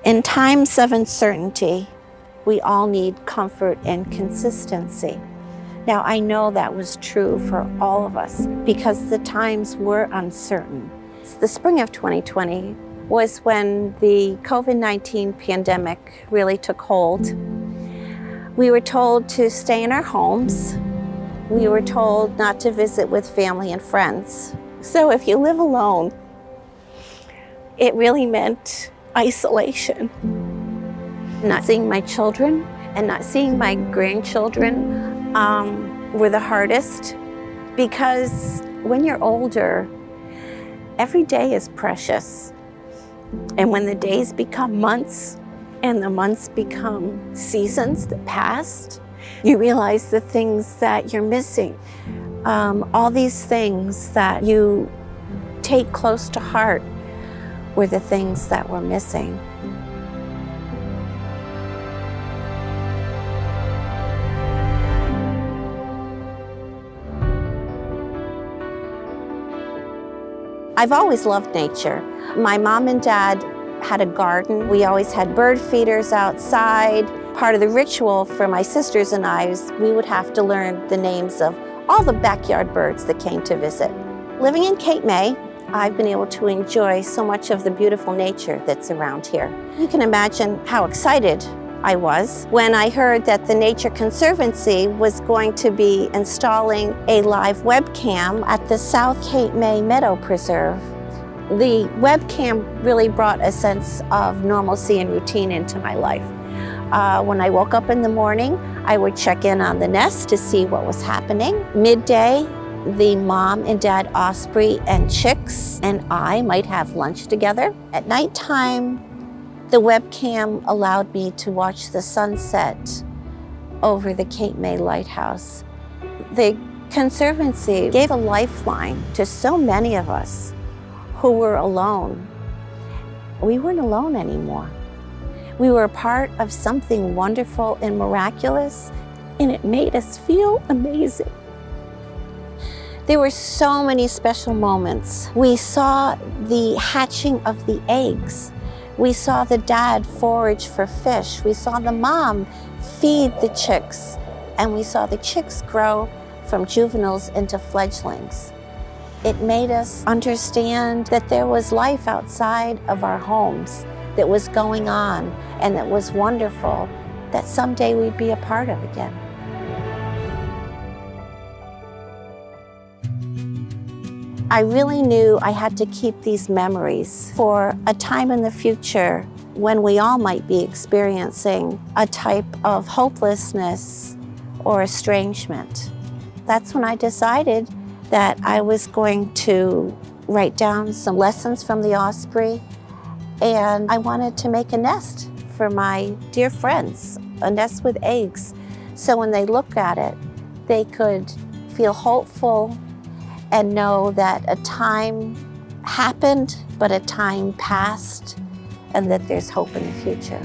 In times of uncertainty, we all need comfort and consistency. Now, I know that was true for all of us because the times were uncertain. The spring of 2020 was when the COVID-19 pandemic really took hold. We were told to stay in our homes. We were told not to visit with family and friends. So if you live alone, it really meant isolation. Not seeing my children and not seeing my grandchildren were the hardest, because when you're older, every day is precious. And when the days become months and the months become seasons that passed, you realize the things that you're missing. All these things that you take close to heart were the things that were missing. I've always loved nature. My mom and dad had a garden. We always had bird feeders outside. Part of the ritual for my sisters and I is we would have to learn the names of all the backyard birds that came to visit. Living in Cape May, I've been able to enjoy so much of the beautiful nature that's around here. You can imagine how excited I was when I heard that the Nature Conservancy was going to be installing a live webcam at the South Cape May Meadow Preserve. The webcam really brought a sense of normalcy and routine into my life. When I woke up in the morning, I would check in on the nest to see what was happening. Midday, the mom and dad osprey and chicks and I might have lunch together. At nighttime, the webcam allowed me to watch the sunset over the Cape May Lighthouse. The Conservancy gave a lifeline to so many of us who were alone. We weren't alone anymore. We were a part of something wonderful and miraculous, and it made us feel amazing. There were so many special moments. We saw the hatching of the eggs. We saw the dad forage for fish. We saw the mom feed the chicks, and we saw the chicks grow from juveniles into fledglings. It made us understand that there was life outside of our homes that was going on and that was wonderful, that someday we'd be a part of again. I really knew I had to keep these memories for a time in the future when we all might be experiencing a type of hopelessness or estrangement. That's when I decided that I was going to write down some lessons from the osprey, and I wanted to make a nest for my dear friends, a nest with eggs, so when they look at it, they could feel hopeful and know that a time happened, but a time passed, and that there's hope in the future.